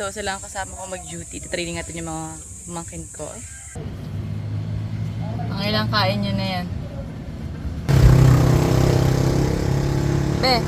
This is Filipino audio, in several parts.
So, sila ang kasama ko mag-duty. Training natin yung mga pamangkin ko. Ang ilang kain nyo na yan. Be!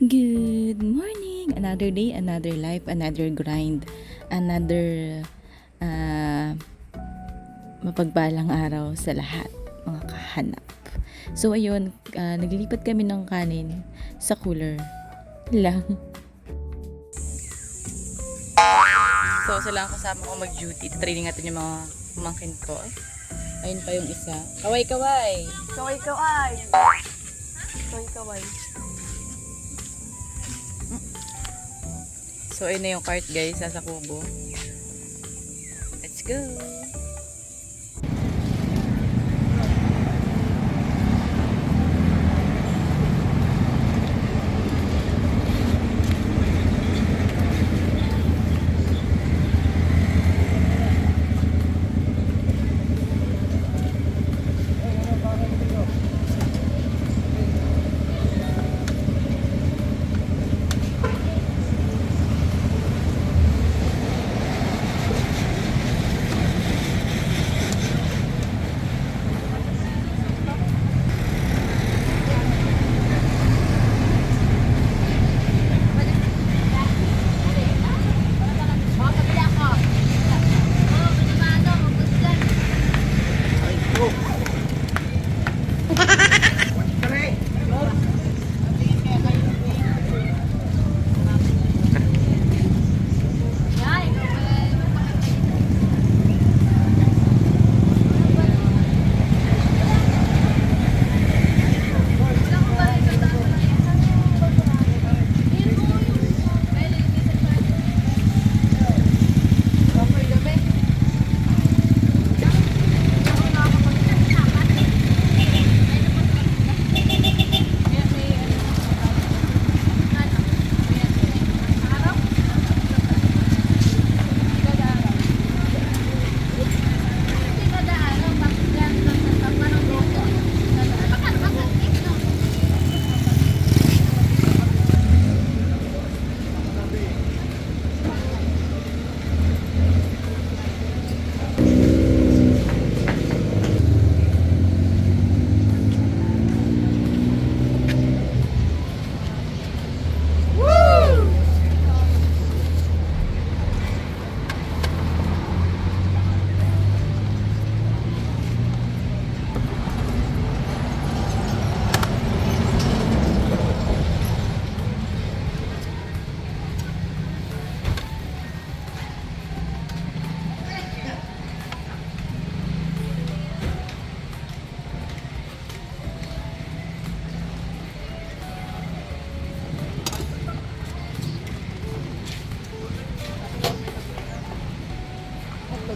Good morning! Another day, another life, another grind, another mapagpalang araw sa lahat, mga kahanap. So ayun, naglilipat kami ng kanin sa cooler lang. So sila ang kasama ko mag-duty. Training natin yung mga pamangkin ko. Ayun pa yung isa. Kaway-kaway! Kaway-kaway! Kaway-kaway! So, ayun na yung cart guys, sa kubo. Let's go!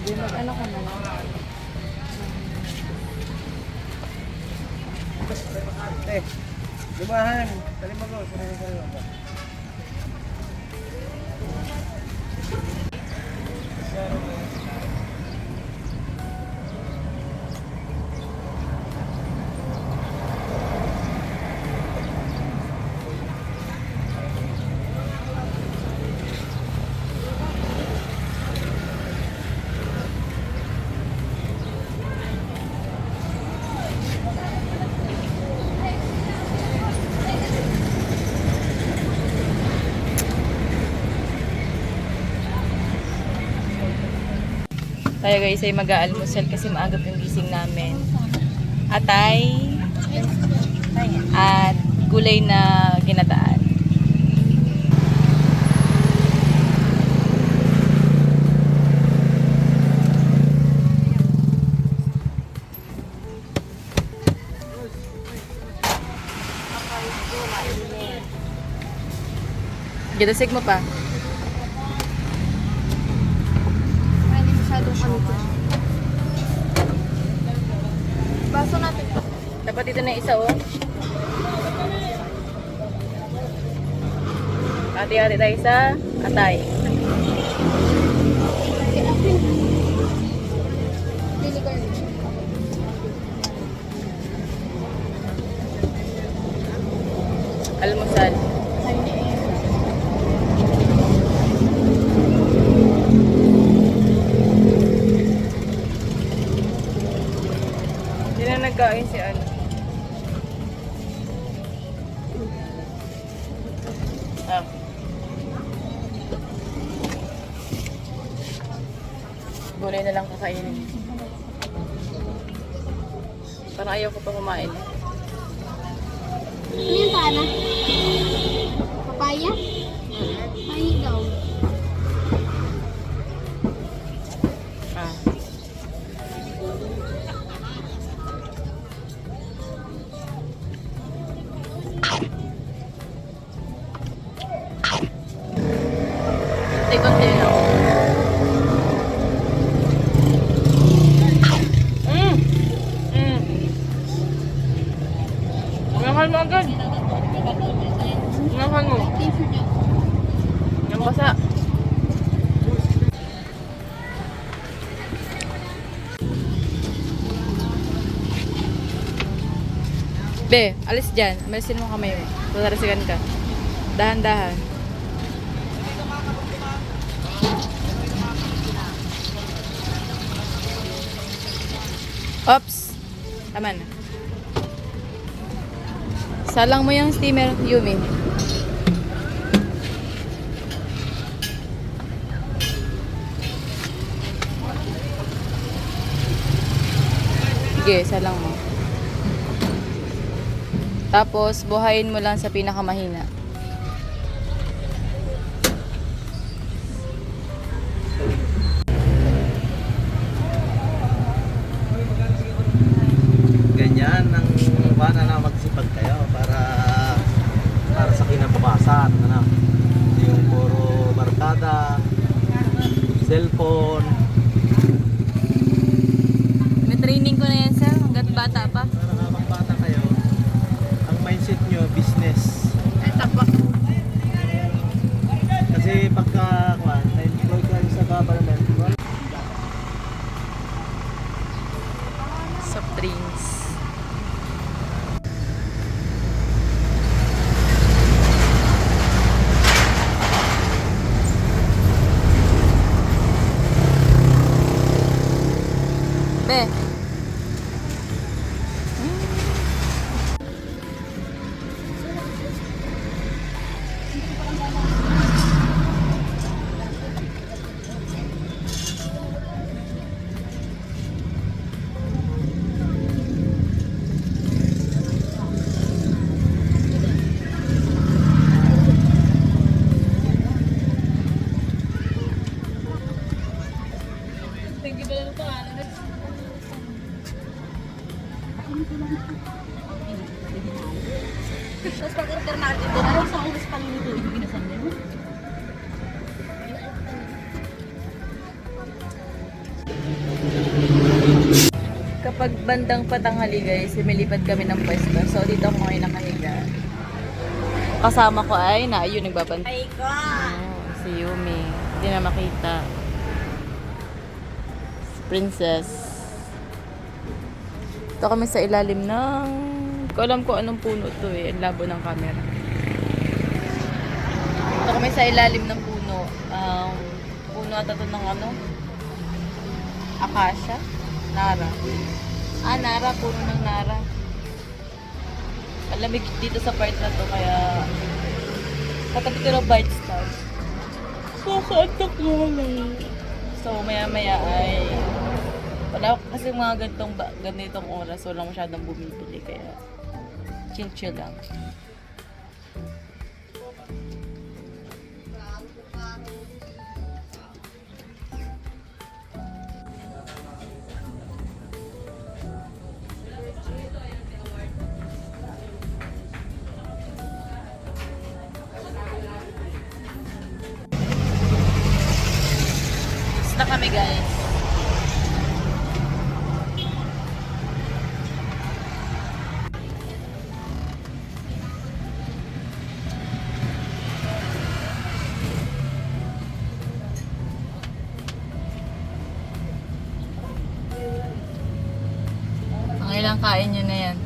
Mag-ano ka na lang. Lumahan. Tali mo ko. Sarili. Tayo guys ay mag-aalmusal kasi maagap yung gising namin. Atay at gulay na ginataan. Gidasig mo pa. Hindi masyadong ano to. Baso natin. Dapat ito na isa oh. Hati-hati tayo sa atay. Pili garnish. Almusal. Ay, hindi eh. Hindi na nagkain si ano. Ah. Gulay na lang kakainin. Parang ayaw ko pa kumain. Ano yung pana? Papaya? Ay, daw. Ah. Konti-konti lang. Umakan mo agad. Umakan mo. Yung basa. Be, alis dyan. Alisin mo kamay mo. Tutarasikan ka. Dahan-dahan. Oops. Tama na. Salang mo yung steamer, Yumi. Sige, salang mo. Tapos, buhayin mo lang sa pinakamahina. Ganyan ang paano na magsipag kayo para sa kinabukasan, ano? Yung puro barkada, cellphone. May training ko na yan, sir. Hanggat bata pa. Para kapag bata kayo, ang mindset nyo, business. Ay, tapak. Kasi pagka na-employ kayo sa government, Soft drinks. Be. Tapos pag-order natin doon, ano sa oras pang nito yung pinasan mo? Kapag bandang patanghali guys, lumilipad kami ng pwesto. So dito ako ngayon nakahiga. Kasama ko ay Nayo nagbabantay. Ay ko! Si Yumi. Hindi na makita. Si Princess. Ito kami sa ilalim ng... Hindi ko alam kung anong puno to eh. Ang labo ng camera. Ito kami sa ilalim ng puno. Puno ata to ng ano? Acacia? Nara. Ah, Nara. Puno ng Nara. Alamig dito sa part na to kaya katabi ko ng Bite Stars. Kakaantok ko lang. So maya maya ay wala kasi mga ganitong oras walang masyadong bumibili kaya chill lang. Na kami guys. Yan, kain nyo na yan.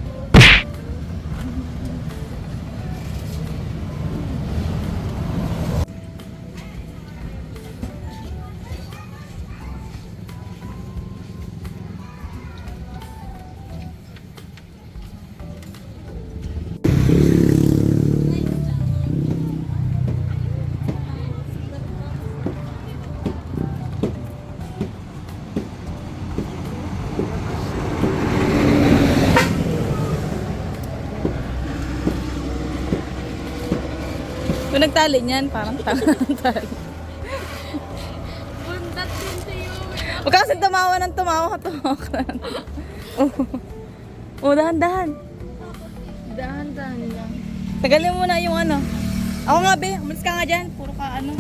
Kung nagtali niyan, parang tali. Bundat din sa'yo. Huwag ka kasi tumawa ng tumawa ka lang. Oh, dahan-dahan. Dahan-dahan lang. Tagalin mo na yung ano. Ako nga, be. Umalis ka nga dyan. Puro ka ano.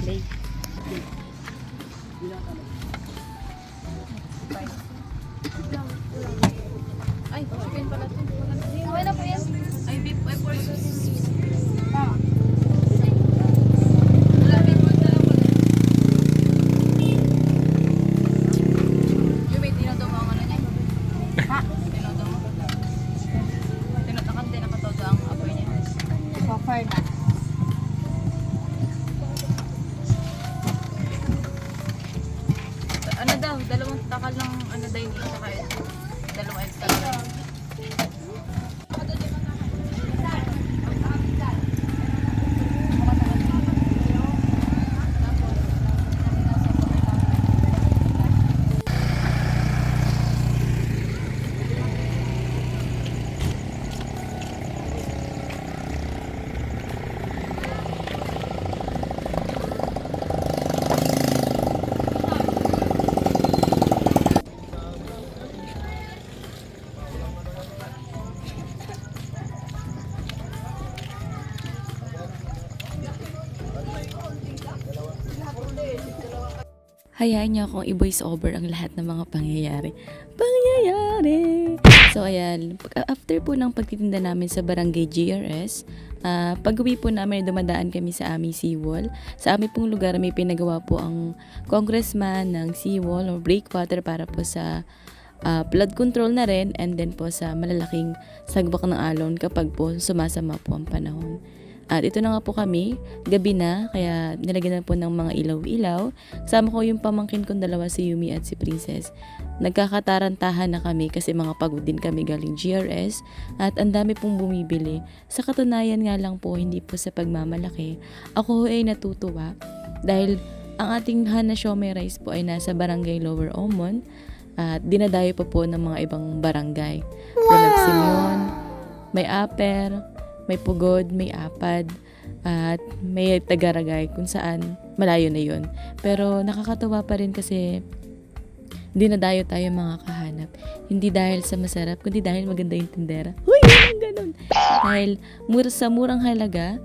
Lay. Ay, chicken pala ito. Okay na po yan. Ay, beef. Ay, pork. Wala, may pork na lang po. Yung may tinoto mo ang ano niya. Ha? Tinoto mo. Tinotakan din nakatodo ang apoy niya. So far na. Ano daw, dalawang takal ng ano daw yung saka dalawang extra lang. Hayaan niyo akong i-voice over ang lahat ng mga pangyayari. So ayan, after po ng pagtitinda namin sa barangay GRS, pag-uwi po namin, dumadaan kami sa aming seawall. Sa aming pong lugar may pinagawa po ang congressman ng seawall o breakwater para po sa flood control na rin, and then po sa malalaking sagbak ng alon kapag po sumasama po ang panahon. At ito na nga po kami, gabi na, kaya nilagyan na po ng mga ilaw-ilaw. Kasama ko yung pamangkin kong dalawa, si Yumi at si Princess. Nagkakatarantahan na kami kasi mga pagod din kami galing GRS at ang dami pong bumibili. Sa katunayan nga lang po, hindi po sa pagmamalaki, ako ay natutuwa dahil ang ating Hana Siomai Rice po ay nasa barangay Lower Omon at dinadayo pa po ng mga ibang barangay. Wow! Simeon, may Aper, may Pugod, may Apad, at may Tagaragay kung saan malayo na yun. Pero nakakatawa pa rin kasi dinadayo tayo mga kahanap. Hindi dahil sa masarap, kundi dahil maganda yung tindera. Huy, ganun. Dahil sa murang halaga,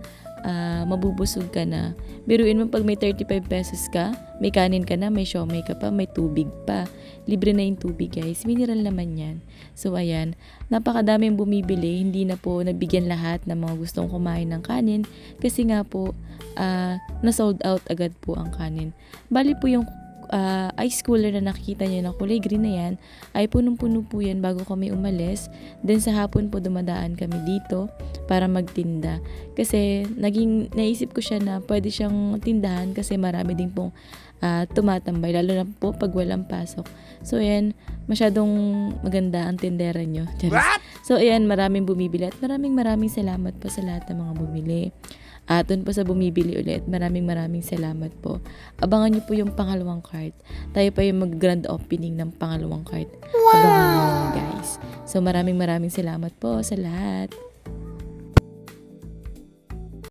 mabubusog ka na. Biruin mo pag may 35 pesos ka, may kanin ka na, may siomai ka pa, may tubig pa. Libre na yung tubig guys, mineral naman yan. So ayan, napakadaming bumibili, hindi na po nabigyan lahat ng mga gustong kumain ng kanin kasi nga po na-sold out agad po ang kanin. Bali po yung ice cooler na nakikita niyo na kulay green na yan ay punong-puno po yan bago kami umalis. Then sa hapon po dumadaan kami dito para magtinda kasi naisip ko siya na pwede siyang tindahan kasi marami din pong tumatambay lalo na po pag walang pasok. So ayan, masyadong maganda ang tindera nyo. So ayan, maraming bumibili at maraming salamat po sa lahat ng mga bumili. At dun po sa bumibili ulit, maraming salamat po. Abangan nyo po yung pangalawang cart. Tayo pa yung mag-grand opening ng pangalawang cart. Abangan nyo guys. So maraming salamat po sa lahat.